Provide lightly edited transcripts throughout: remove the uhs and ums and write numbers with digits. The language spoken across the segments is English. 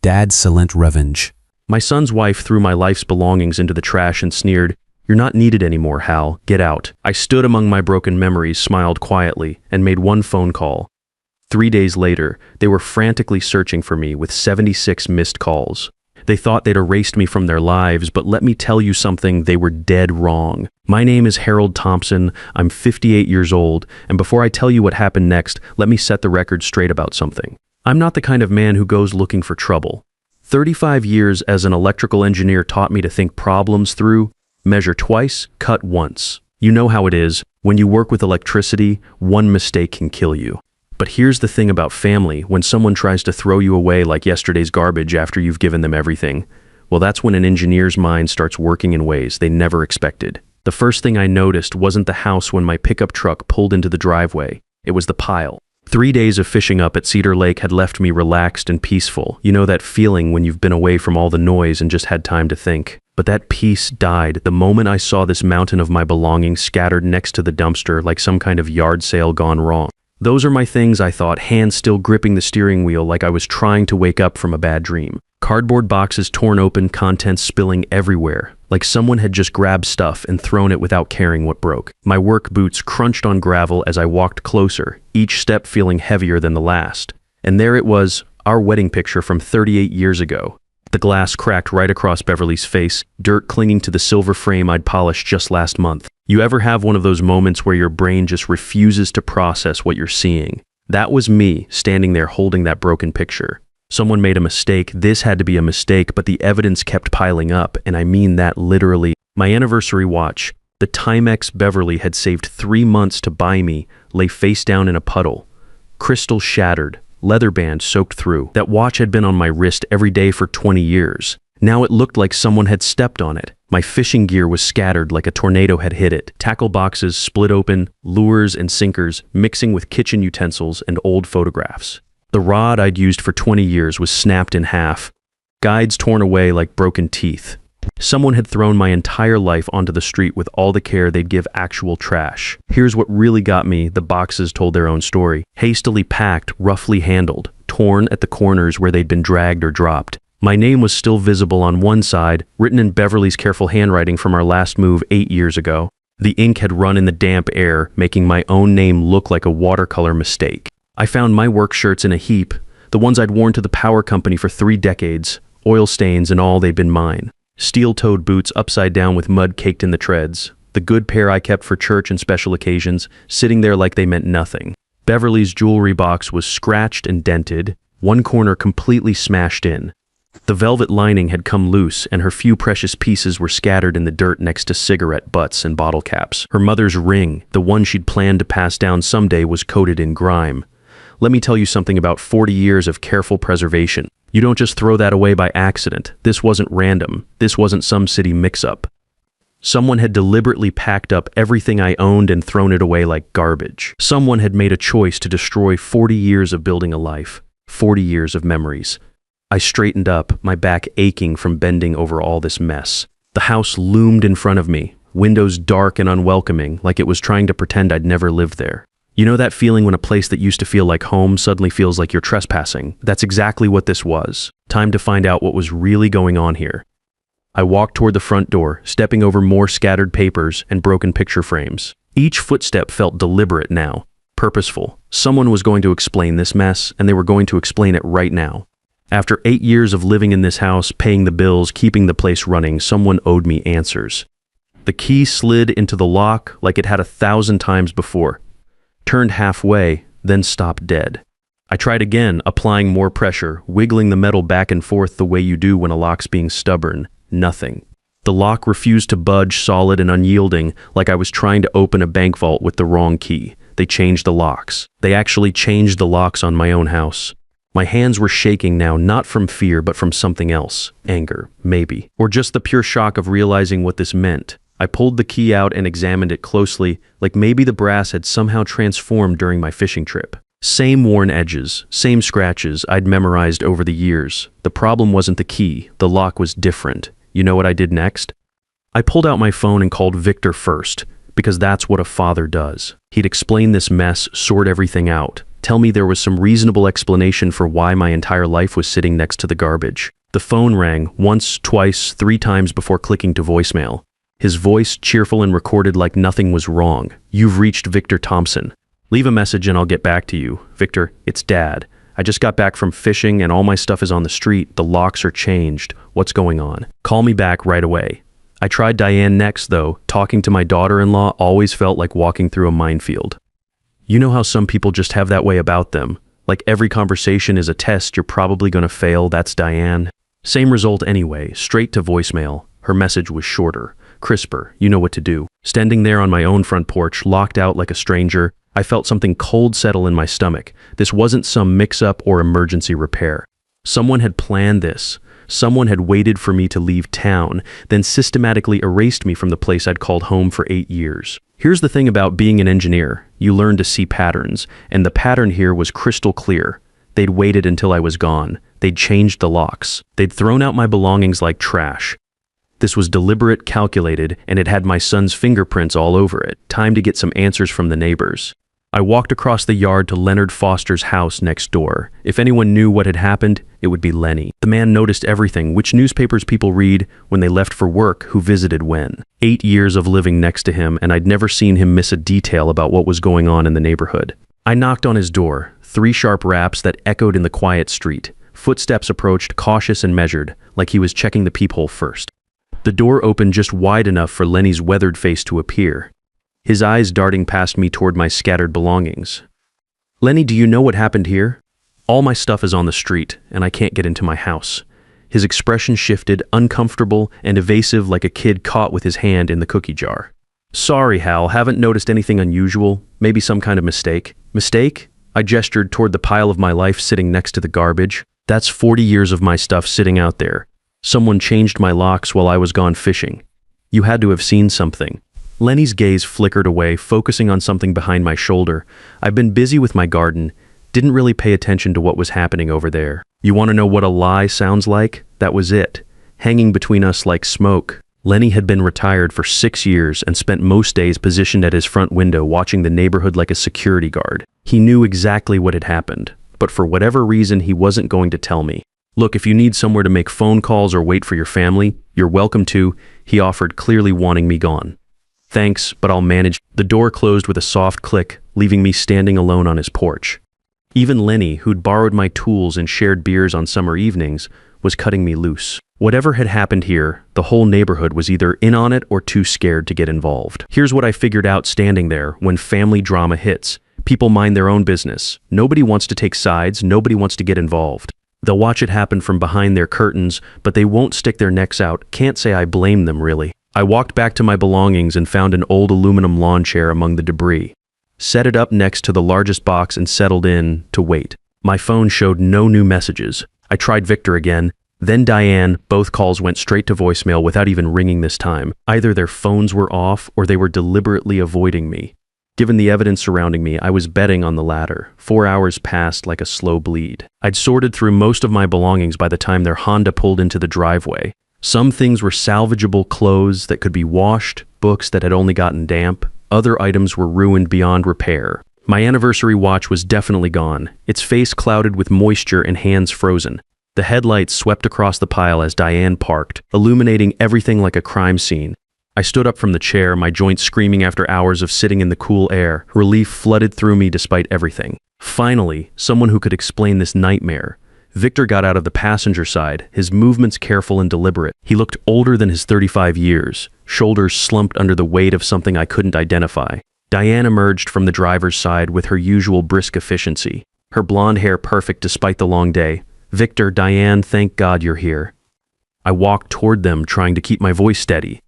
Dad's silent revenge. My son's wife threw my life's belongings into the trash and sneered, "You're not needed anymore, Hal. Get out." I stood among my broken memories, smiled quietly, and made one phone call. 3 days later, they were frantically searching for me with 76 missed calls. They thought they'd erased me from their lives, but let me tell you something, they were dead wrong. My name is Harold Thompson, I'm 58 years old, and before I tell you what happened next, let me set the record straight about something. I'm not the kind of man who goes looking for trouble. 35 years as an electrical engineer taught me to think problems through, measure twice, cut once. You know how it is, when you work with electricity, one mistake can kill you. But here's the thing about family, when someone tries to throw you away like yesterday's garbage after you've given them everything, well, that's when an engineer's mind starts working in ways they never expected. The first thing I noticed wasn't the house when my pickup truck pulled into the driveway. It was the pile. 3 days of fishing up at Cedar Lake had left me relaxed and peaceful. You know that feeling when you've been away from all the noise and just had time to think. But that peace died the moment I saw this mountain of my belongings scattered next to the dumpster like some kind of yard sale gone wrong. Those are my things, I thought, hands still gripping the steering wheel like I was trying to wake up from a bad dream. Cardboard boxes torn open, contents spilling everywhere, like someone had just grabbed stuff and thrown it without caring what broke. My work boots crunched on gravel as I walked closer, each step feeling heavier than the last. And there it was, our wedding picture from 38 years ago. The glass cracked right across Beverly's face, dirt clinging to the silver frame I'd polished just last month. You ever have one of those moments where your brain just refuses to process what you're seeing? That was me, standing there holding that broken picture. Someone made a mistake, this had to be a mistake, but the evidence kept piling up, and I mean that literally. My anniversary watch, the Timex Beverly had saved 3 months to buy me, lay face down in a puddle. Crystal shattered, leather band soaked through. That watch had been on my wrist every day for 20 years. Now it looked like someone had stepped on it. My fishing gear was scattered like a tornado had hit it. Tackle boxes split open, lures and sinkers mixing with kitchen utensils and old photographs. The rod I'd used for 20 years was snapped in half. Guides torn away like broken teeth. Someone had thrown my entire life onto the street with all the care they'd give actual trash. Here's what really got me, the boxes told their own story. Hastily packed, roughly handled, torn at the corners where they'd been dragged or dropped. My name was still visible on one side, written in Beverly's careful handwriting from our last move 8 years ago. The ink had run in the damp air, making my own name look like a watercolor mistake. I found my work shirts in a heap, the ones I'd worn to the power company for 3 decades, oil stains and all, they'd been mine. Steel-toed boots upside down with mud caked in the treads. The good pair I kept for church and special occasions, sitting there like they meant nothing. Beverly's jewelry box was scratched and dented, one corner completely smashed in. The velvet lining had come loose, and her few precious pieces were scattered in the dirt next to cigarette butts and bottle caps. Her mother's ring, the one she'd planned to pass down someday, was coated in grime. Let me tell you something about 40 years of careful preservation. You don't just throw that away by accident. This wasn't random. This wasn't some city mix-up. Someone had deliberately packed up everything I owned and thrown it away like garbage. Someone had made a choice to destroy 40 years of building a life, 40 years of memories. I straightened up, my back aching from bending over all this mess. The house loomed in front of me, windows dark and unwelcoming, like it was trying to pretend I'd never lived there. You know that feeling when a place that used to feel like home suddenly feels like you're trespassing? That's exactly what this was. Time to find out what was really going on here. I walked toward the front door, stepping over more scattered papers and broken picture frames. Each footstep felt deliberate now, purposeful. Someone was going to explain this mess, and they were going to explain it right now. After 8 years of living in this house, paying the bills, keeping the place running, someone owed me answers. The key slid into the lock like it had 1,000 times before. Turned halfway, then stopped dead. I tried again, applying more pressure, wiggling the metal back and forth the way you do when a lock's being stubborn. Nothing. The lock refused to budge, solid and unyielding, like I was trying to open a bank vault with the wrong key. They changed the locks. They actually changed the locks on my own house. My hands were shaking now, not from fear, but from something else. Anger, maybe. Or just the pure shock of realizing what this meant. I pulled the key out and examined it closely, like maybe the brass had somehow transformed during my fishing trip. Same worn edges, same scratches I'd memorized over the years. The problem wasn't the key, the lock was different. You know what I did next? I pulled out my phone and called Victor first, because that's what a father does. He'd explain this mess, sort everything out, Tell me there was some reasonable explanation for why my entire life was sitting next to the garbage. The phone rang once, twice, 3 times before clicking to voicemail. His voice, cheerful and recorded like nothing was wrong. You've reached Victor Thompson. Leave a message and I'll get back to you. Victor, it's Dad. I just got back from fishing and all my stuff is on the street. The locks are changed. What's going on? Call me back right away. I tried Diane next, though. Talking to my daughter-in-law always felt like walking through a minefield. You know how some people just have that way about them? Like every conversation is a test you're probably going to fail. That's Diane. Same result anyway, straight to voicemail. Her message was shorter, crisper. You know what to do. Standing there on my own front porch, locked out like a stranger, I felt something cold settle in my stomach. This wasn't some mix-up or emergency repair. Someone had planned this. Someone had waited for me to leave town, then systematically erased me from the place I'd called home for 8 years. Here's the thing about being an engineer. You learn to see patterns, and the pattern here was crystal clear. They'd waited until I was gone. They'd changed the locks. They'd thrown out my belongings like trash. This was deliberate, calculated, and it had my son's fingerprints all over it. Time to get some answers from the neighbors. I walked across the yard to Leonard Foster's house next door. If anyone knew what had happened, it would be Lenny. The man noticed everything, which newspapers people read when they left for work, who visited when. 8 years of living next to him, and I'd never seen him miss a detail about what was going on in the neighborhood. I knocked on his door, 3 sharp raps that echoed in the quiet street. Footsteps approached, cautious and measured, like he was checking the peephole first. The door opened just wide enough for Lenny's weathered face to appear, his eyes darting past me toward my scattered belongings. Lenny, do you know what happened here? All my stuff is on the street, and I can't get into my house. His expression shifted, uncomfortable and evasive like a kid caught with his hand in the cookie jar. Sorry, Hal, haven't noticed anything unusual. Maybe some kind of mistake. Mistake? I gestured toward the pile of my life sitting next to the garbage. That's 40 years of my stuff sitting out there. Someone changed my locks while I was gone fishing. You had to have seen something. Lenny's gaze flickered away, focusing on something behind my shoulder. I've been busy with my garden, didn't really pay attention to what was happening over there. You want to know what a lie sounds like? That was it. Hanging between us like smoke. Lenny had been retired for 6 years and spent most days positioned at his front window watching the neighborhood like a security guard. He knew exactly what had happened, but for whatever reason he wasn't going to tell me. Look, if you need somewhere to make phone calls or wait for your family, you're welcome to, he offered, clearly wanting me gone. Thanks, but I'll manage. The door closed with a soft click, leaving me standing alone on his porch. Even Lenny, who'd borrowed my tools and shared beers on summer evenings, was cutting me loose. Whatever had happened here, the whole neighborhood was either in on it or too scared to get involved. Here's what I figured out standing there when family drama hits. People mind their own business. Nobody wants to take sides, nobody wants to get involved. They'll watch it happen from behind their curtains, but they won't stick their necks out. Can't say I blame them, really. I walked back to my belongings and found an old aluminum lawn chair among the debris. Set it up next to the largest box and settled in to wait. My phone showed no new messages. I tried Victor again, then Diane. Both calls went straight to voicemail without even ringing this time. Either their phones were off or they were deliberately avoiding me. Given the evidence surrounding me, I was betting on the latter. 4 hours passed like a slow bleed. I'd sorted through most of my belongings by the time their Honda pulled into the driveway. Some things were salvageable clothes that could be washed, books that had only gotten damp. Other items were ruined beyond repair. My anniversary watch was definitely gone, its face clouded with moisture and hands frozen. The headlights swept across the pile as Diane parked, illuminating everything like a crime scene. I stood up from the chair, my joints screaming after hours of sitting in the cool air. Relief flooded through me despite everything. Finally, someone who could explain this nightmare. Victor got out of the passenger side, his movements careful and deliberate. He looked older than his 35 years, shoulders slumped under the weight of something I couldn't identify. Diane emerged from the driver's side with her usual brisk efficiency, her blonde hair perfect despite the long day. Victor, Diane, thank God you're here. I walked toward them, trying to keep my voice steady.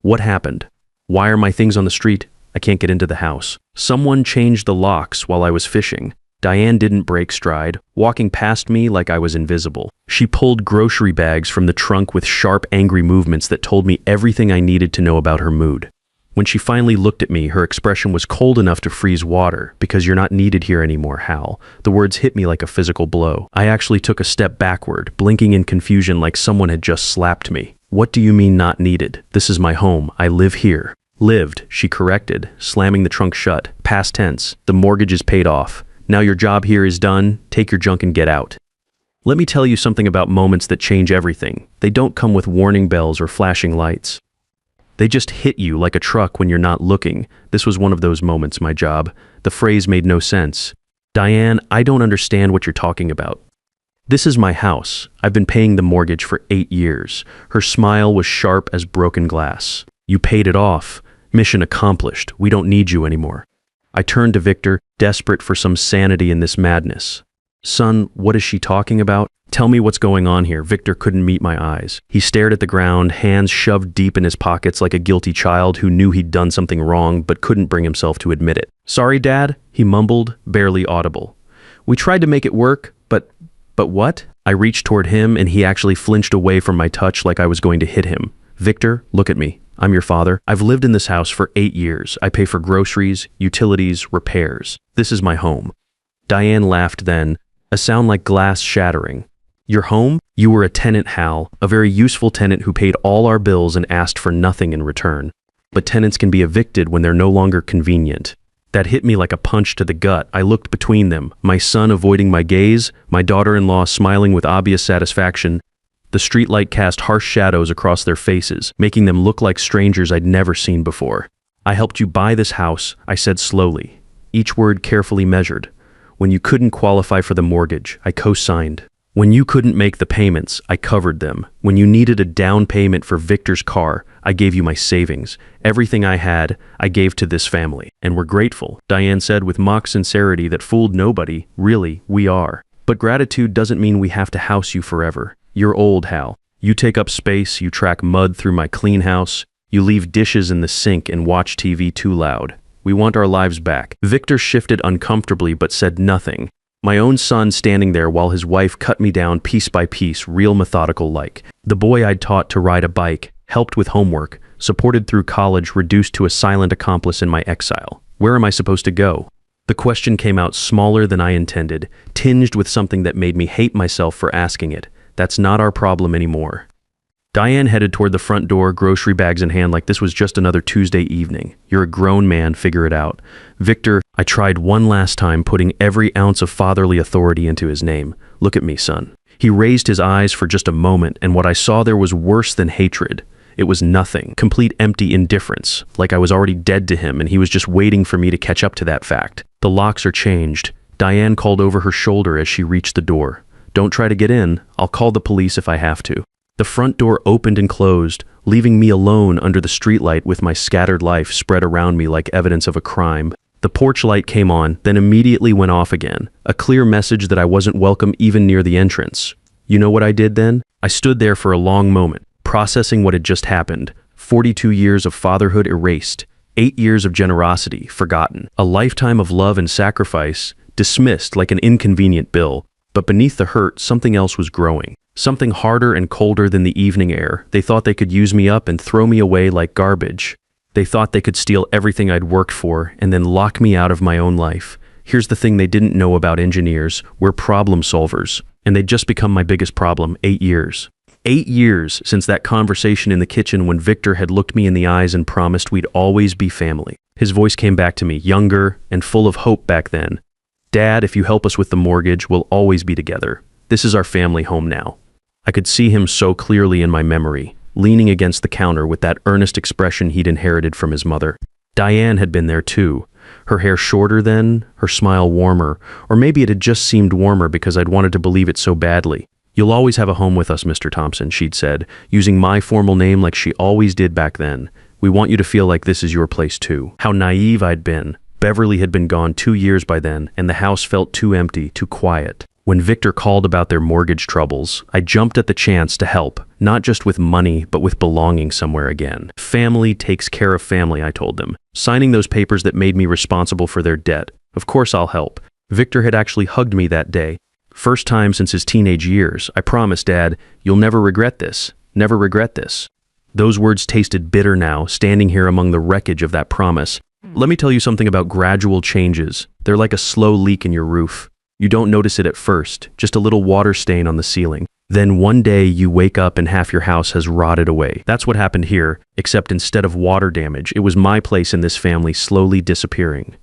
What happened? Why are my things on the street? I can't get into the house. Someone changed the locks while I was fishing. Diane didn't break stride, walking past me like I was invisible. She pulled grocery bags from the trunk with sharp, angry movements that told me everything I needed to know about her mood. When she finally looked at me, her expression was cold enough to freeze water. Because you're not needed here anymore, Hal. The words hit me like a physical blow. I actually took a step backward, blinking in confusion like someone had just slapped me. What do you mean not needed? This is my home. I live here. Lived, she corrected, slamming the trunk shut. Past tense. The mortgage is paid off. Now your job here is done. Take your junk and get out. Let me tell you something about moments that change everything. They don't come with warning bells or flashing lights. They just hit you like a truck when you're not looking. This was one of those moments, my job. The phrase made no sense. Diane, I don't understand what you're talking about. This is my house. I've been paying the mortgage for 8 years. Her smile was sharp as broken glass. You paid it off. Mission accomplished. We don't need you anymore. I turned to Victor, desperate for some sanity in this madness. Son, what is she talking about? Tell me what's going on here. Victor couldn't meet my eyes. He stared at the ground, hands shoved deep in his pockets like a guilty child who knew he'd done something wrong but couldn't bring himself to admit it. Sorry, Dad, he mumbled, barely audible. We tried to make it work, but what? I reached toward him and he actually flinched away from my touch like I was going to hit him. Victor, look at me. I'm your father. I've lived in this house for 8 years. I pay for groceries, utilities, repairs. This is my home. Diane laughed then, a sound like glass shattering. Your home? You were a tenant, Hal, a very useful tenant who paid all our bills and asked for nothing in return. But tenants can be evicted when they're no longer convenient. That hit me like a punch to the gut. I looked between them, my son avoiding my gaze, my daughter-in-law smiling with obvious satisfaction. The streetlight cast harsh shadows across their faces, making them look like strangers I'd never seen before. I helped you buy this house, I said slowly, each word carefully measured. When you couldn't qualify for the mortgage, I co-signed. When you couldn't make the payments, I covered them. When you needed a down payment for Victor's car, I gave you my savings. Everything I had, I gave to this family. And we're grateful, Diane said with mock sincerity that fooled nobody. Really, we are. But gratitude doesn't mean we have to house you forever. You're old, Hal. You take up space, you track mud through my clean house, you leave dishes in the sink and watch TV too loud. We want our lives back. Victor shifted uncomfortably but said nothing. My own son standing there while his wife cut me down piece by piece, real methodical-like. The boy I'd taught to ride a bike, helped with homework, supported through college, reduced to a silent accomplice in my exile. Where am I supposed to go? The question came out smaller than I intended, tinged with something that made me hate myself for asking it. That's not our problem anymore. Diane headed toward the front door, grocery bags in hand, like this was just another Tuesday evening. You're a grown man, figure it out. Victor, I tried one last time, putting every ounce of fatherly authority into his name. Look at me, son. He raised his eyes for just a moment, and what I saw there was worse than hatred. It was nothing, complete empty indifference, like I was already dead to him and he was just waiting for me to catch up to that fact. The locks are changed. Diane called over her shoulder as she reached the door. Don't try to get in. I'll call the police if I have to. The front door opened and closed, leaving me alone under the streetlight with my scattered life spread around me like evidence of a crime. The porch light came on, then immediately went off again, a clear message that I wasn't welcome even near the entrance. You know what I did then? I stood there for a long moment, processing what had just happened. 42 years of fatherhood erased, 8 years of generosity forgotten, a lifetime of love and sacrifice dismissed like an inconvenient bill. But beneath the hurt, something else was growing. Something harder and colder than the evening air. They thought they could use me up and throw me away like garbage. They thought they could steal everything I'd worked for and then lock me out of my own life. Here's the thing they didn't know about engineers. We're problem solvers. And they'd just become my biggest problem. 8 years. 8 years since that conversation in the kitchen when Victor had looked me in the eyes and promised we'd always be family. His voice came back to me, younger and full of hope back then. Dad, if you help us with the mortgage, we'll always be together. This is our family home now. I could see him so clearly in my memory, leaning against the counter with that earnest expression he'd inherited from his mother. Diane had been there too. Her hair shorter then, her smile warmer, or maybe it had just seemed warmer because I'd wanted to believe it so badly. You'll always have a home with us, Mr. Thompson, she'd said, using my formal name like she always did back then. We want you to feel like this is your place too. How naive I'd been. Beverly had been gone 2 years by then, and the house felt too empty, too quiet. When Victor called about their mortgage troubles, I jumped at the chance to help, not just with money, but with belonging somewhere again. Family takes care of family, I told them, signing those papers that made me responsible for their debt. Of course I'll help. Victor had actually hugged me that day. First time since his teenage years. I promise, Dad, you'll never regret this. Never regret this. Those words tasted bitter now, standing here among the wreckage of that promise. Let me tell you something about gradual changes. They're like a slow leak in your roof. You don't notice it at first, just a little water stain on the ceiling. Then one day you wake up and half your house has rotted away. That's what happened here, except instead of water damage, it was my place in this family slowly disappearing.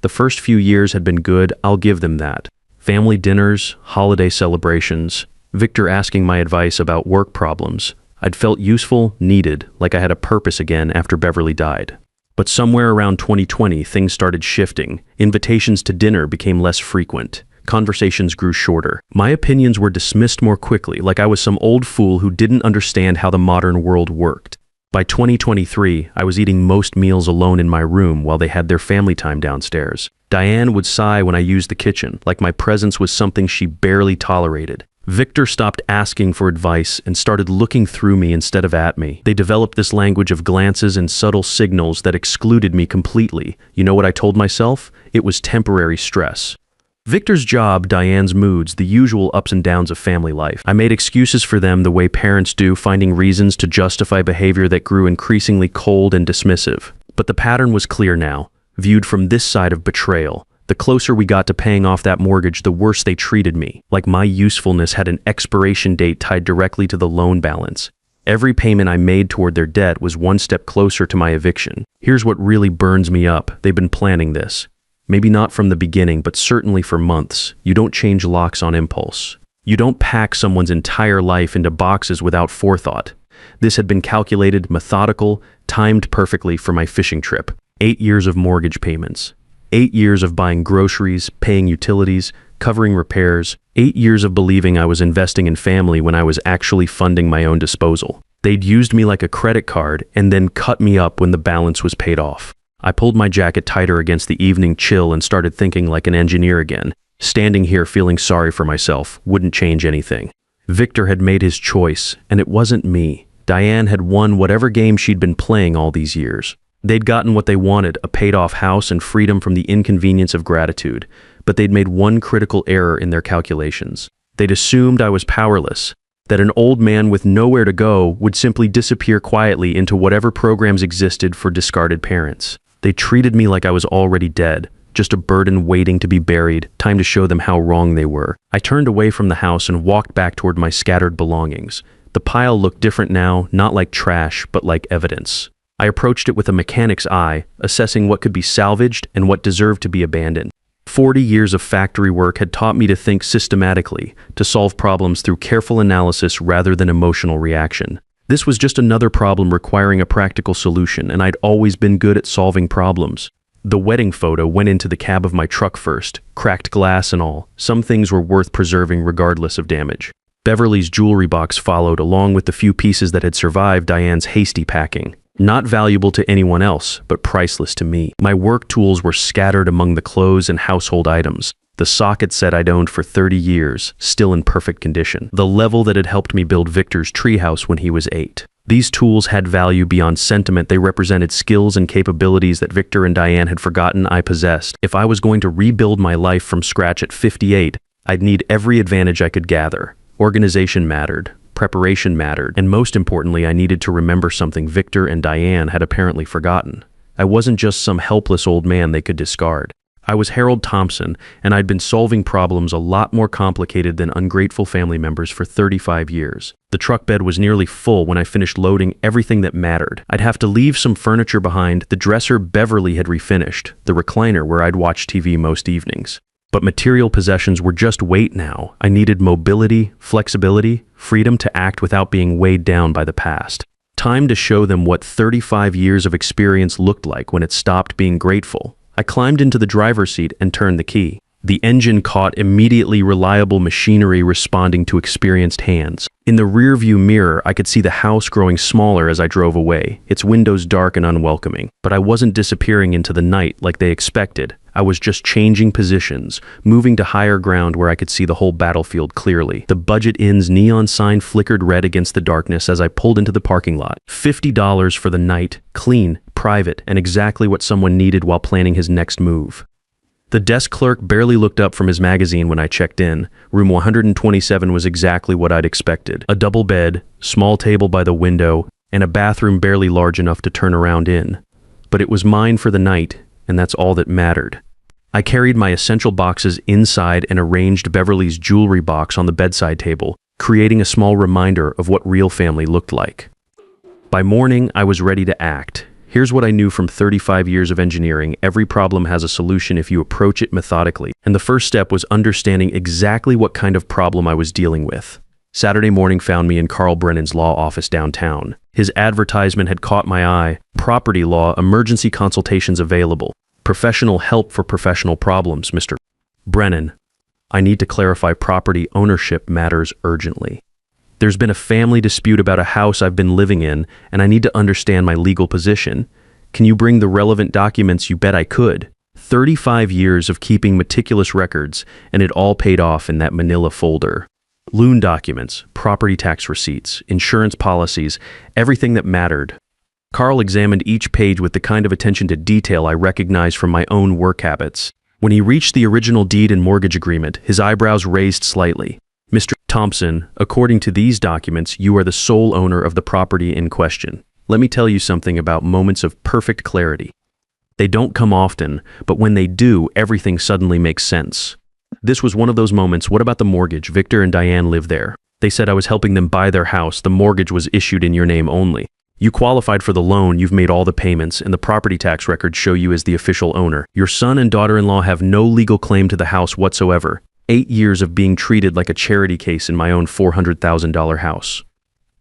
The first few years had been good, I'll give them that. Family dinners, holiday celebrations, Victor asking my advice about work problems. I'd felt useful, needed, like I had a purpose again after Beverly died. But somewhere around 2020, things started shifting. Invitations to dinner became less frequent. Conversations grew shorter. My opinions were dismissed more quickly, like I was some old fool who didn't understand how the modern world worked. By 2023, I was eating most meals alone in my room while they had their family time downstairs. Diane would sigh when I used the kitchen, like my presence was something she barely tolerated. Victor stopped asking for advice and started looking through me instead of at me. They developed this language of glances and subtle signals that excluded me completely. You know what I told myself? It was temporary stress. Victor's job, Diane's moods, the usual ups and downs of family life. I made excuses for them the way parents do, finding reasons to justify behavior that grew increasingly cold and dismissive. But the pattern was clear now, viewed from this side of betrayal. The closer we got to paying off that mortgage, the worse they treated me, like my usefulness had an expiration date tied directly to the loan balance. Every payment I made toward their debt was one step closer to my eviction. Here's what really burns me up. They've been planning this. Maybe not from the beginning, but certainly for months. You don't change locks on impulse. You don't pack someone's entire life into boxes without forethought. This had been calculated, methodical, timed perfectly for my fishing trip. 8 years of mortgage payments. 8 years of buying groceries, paying utilities, covering repairs. 8 years of believing I was investing in family when I was actually funding my own disposal. They'd used me like a credit card and then cut me up when the balance was paid off. I pulled my jacket tighter against the evening chill and started thinking like an engineer again. Standing here feeling sorry for myself wouldn't change anything. Victor had made his choice, and it wasn't me. Diane had won whatever game she'd been playing all these years. They'd gotten what they wanted, a paid-off house and freedom from the inconvenience of gratitude, but they'd made one critical error in their calculations. They'd assumed I was powerless, that an old man with nowhere to go would simply disappear quietly into whatever programs existed for discarded parents. They treated me like I was already dead, just a burden waiting to be buried, time to show them how wrong they were. I turned away from the house and walked back toward my scattered belongings. The pile looked different now, not like trash, but like evidence. I approached it with a mechanic's eye, assessing what could be salvaged and what deserved to be abandoned. 40 years of factory work had taught me to think systematically, to solve problems through careful analysis rather than emotional reaction. This was just another problem requiring a practical solution, and I'd always been good at solving problems. The wedding photo went into the cab of my truck first, cracked glass and all. Some things were worth preserving regardless of damage. Beverly's jewelry box followed, along with the few pieces that had survived Diane's hasty packing. Not valuable to anyone else, but priceless to me. My work tools were scattered among the clothes and household items. The socket set I'd owned for 30 years, still in perfect condition. The level that had helped me build Victor's treehouse when he was 8. These tools had value beyond sentiment. They represented skills and capabilities that Victor and Diane had forgotten I possessed. If I was going to rebuild my life from scratch at 58, I'd need every advantage I could gather. Organization mattered. Preparation mattered. And most importantly, I needed to remember something Victor and Diane had apparently forgotten. I wasn't just some helpless old man they could discard. I was Harold Thompson, and I'd been solving problems a lot more complicated than ungrateful family members for 35 years. The truck bed was nearly full when I finished loading everything that mattered. I'd have to leave some furniture behind, the dresser Beverly had refinished, the recliner where I'd watch TV most evenings. But material possessions were just weight now. I needed mobility, flexibility, freedom to act without being weighed down by the past. Time to show them what 35 years of experience looked like when it stopped being grateful. I climbed into the driver's seat and turned the key. The engine caught immediately reliable machinery responding to experienced hands. In the rearview mirror, I could see the house growing smaller as I drove away, its windows dark and unwelcoming. But I wasn't disappearing into the night like they expected. I was just changing positions, moving to higher ground where I could see the whole battlefield clearly. The Budget Inn's neon sign flickered red against the darkness as I pulled into the parking lot. $50 for the night, clean, private, and exactly what someone needed while planning his next move. The desk clerk barely looked up from his magazine when I checked in. Room 127 was exactly what I'd expected. A double bed, small table by the window, and a bathroom barely large enough to turn around in. But it was mine for the night, and that's all that mattered. I carried my essential boxes inside and arranged Beverly's jewelry box on the bedside table, creating a small reminder of what real family looked like. By morning, I was ready to act. Here's what I knew from 35 years of engineering. Every problem has a solution if you approach it methodically. And the first step was understanding exactly what kind of problem I was dealing with. Saturday morning found me in Carl Brennan's law office downtown. His advertisement had caught my eye. Property law, emergency consultations available. Professional help for professional problems, Mr. Brennan. I need to clarify property ownership matters urgently. There's been a family dispute about a house I've been living in, and I need to understand my legal position. Can you bring the relevant documents? You bet I could. 35 years of keeping meticulous records, and it all paid off in that manila folder. Loan documents, property tax receipts, insurance policies, everything that mattered. Carl examined each page with the kind of attention to detail I recognized from my own work habits. When he reached the original deed and mortgage agreement, his eyebrows raised slightly. Mr. Thompson, according to these documents, you are the sole owner of the property in question. Let me tell you something about moments of perfect clarity. They don't come often, but when they do, everything suddenly makes sense. This was one of those moments. What about the mortgage? Victor and Diane live there. They said I was helping them buy their house. The mortgage was issued in your name only. You qualified for the loan, you've made all the payments, and the property tax records show you as the official owner. Your son and daughter-in-law have no legal claim to the house whatsoever. 8 years of being treated like a charity case in my own $400,000 house.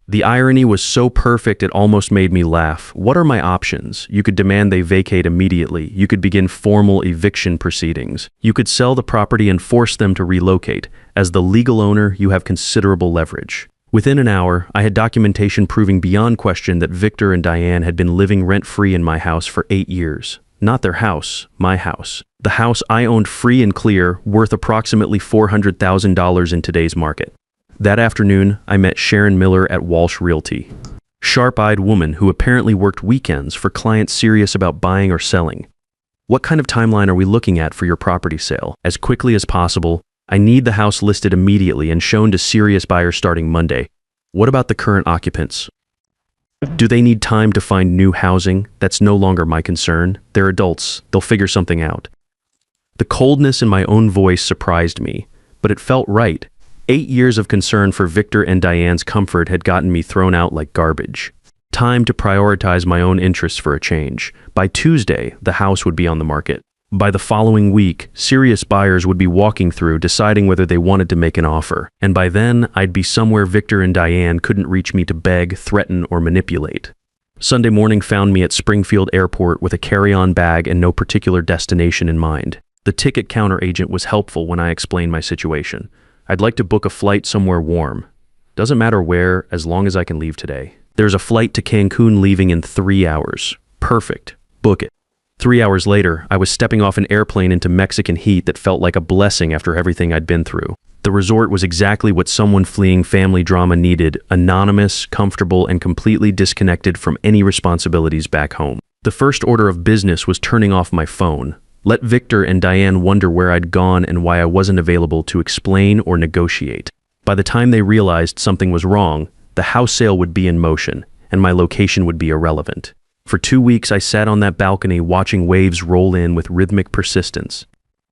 The irony was so perfect it almost made me laugh. What are my options? You could demand they vacate immediately. You could begin formal eviction proceedings. You could sell the property and force them to relocate. As the legal owner, you have considerable leverage. Within an hour, I had documentation proving beyond question that Victor and Diane had been living rent-free in my house for 8 years. Not their house, my house. The house I owned free and clear, worth approximately $400,000 in today's market. That afternoon, I met Sharon Miller at Walsh Realty. Sharp-eyed woman who apparently worked weekends for clients serious about buying or selling. What kind of timeline are we looking at for your property sale? As quickly as possible. I need the house listed immediately and shown to serious buyers starting Monday. What about the current occupants? Do they need time to find new housing? That's no longer my concern. They're adults. They'll figure something out. The coldness in my own voice surprised me, but it felt right. 8 years of concern for Victor and Diane's comfort had gotten me thrown out like garbage. Time to prioritize my own interests for a change. By Tuesday, the house would be on the market. By the following week, serious buyers would be walking through, deciding whether they wanted to make an offer. And by then, I'd be somewhere Victor and Diane couldn't reach me to beg, threaten, or manipulate. Sunday morning found me at Springfield Airport with a carry-on bag and no particular destination in mind. The ticket counter agent was helpful when I explained my situation. I'd like to book a flight somewhere warm. Doesn't matter where, as long as I can leave today. There's a flight to Cancun leaving in 3 hours. Perfect. Book it. 3 hours later, I was stepping off an airplane into Mexican heat that felt like a blessing after everything I'd been through. The resort was exactly what someone fleeing family drama needed: anonymous, comfortable, and completely disconnected from any responsibilities back home. The first order of business was turning off my phone. Let Victor and Diane wonder where I'd gone and why I wasn't available to explain or negotiate. By the time they realized something was wrong, the house sale would be in motion, and my location would be irrelevant. For 2 weeks, I sat on that balcony watching waves roll in with rhythmic persistence.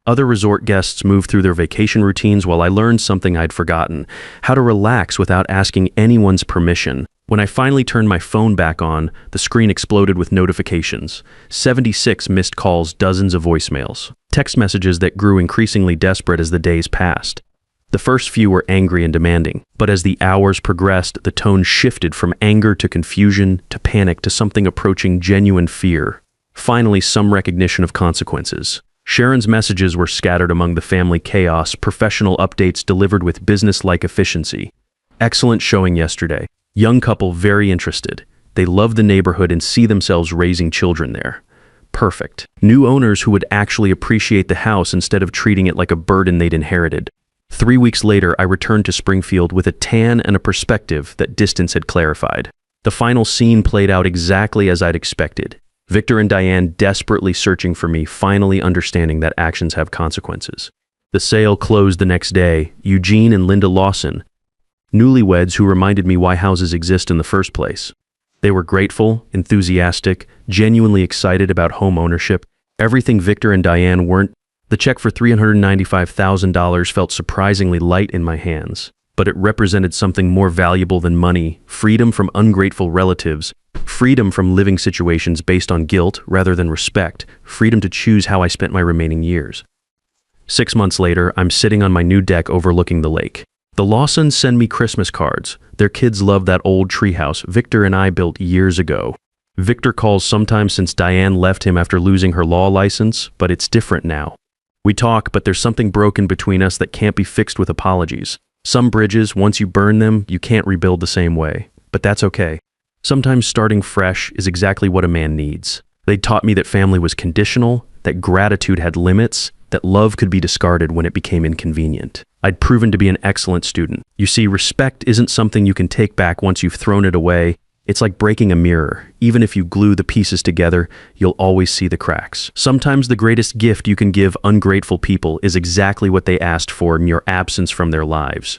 Other resort guests moved through their vacation routines while I learned something I'd forgotten: how to relax without asking anyone's permission. When I finally turned my phone back on, the screen exploded with notifications. 76 missed calls, dozens of voicemails. Text messages that grew increasingly desperate as the days passed. The first few were angry and demanding, but as the hours progressed, the tone shifted from anger to confusion to panic to something approaching genuine fear. Finally, some recognition of consequences. Sharon's messages were scattered among the family chaos, professional updates delivered with business-like efficiency. Excellent showing yesterday. Young couple very interested. They love the neighborhood and see themselves raising children there. Perfect. New owners who would actually appreciate the house instead of treating it like a burden they'd inherited. 3 weeks later, I returned to Springfield with a tan and a perspective that distance had clarified. The final scene played out exactly as I'd expected. Victor and Diane desperately searching for me, finally understanding that actions have consequences. The sale closed the next day. Eugene and Linda Lawson, newlyweds who reminded me why houses exist in the first place. They were grateful, enthusiastic, genuinely excited about home ownership, everything Victor and Diane weren't. The check for $395,000 felt surprisingly light in my hands, but it represented something more valuable than money: freedom from ungrateful relatives, freedom from living situations based on guilt rather than respect, freedom to choose how I spent my remaining years. 6 months later, I'm sitting on my new deck overlooking the lake. The Lawsons send me Christmas cards. Their kids love that old treehouse Victor and I built years ago. Victor calls sometimes since Diane left him after losing her law license, but it's different now. We talk, but there's something broken between us that can't be fixed with apologies. Some bridges, once you burn them, you can't rebuild the same way. But that's okay. Sometimes starting fresh is exactly what a man needs. They taught me that family was conditional, that gratitude had limits, that love could be discarded when it became inconvenient. I'd proven to be an excellent student. You see, respect isn't something you can take back once you've thrown it away. It's like breaking a mirror. Even if you glue the pieces together, you'll always see the cracks. Sometimes the greatest gift you can give ungrateful people is exactly what they asked for in your absence from their lives.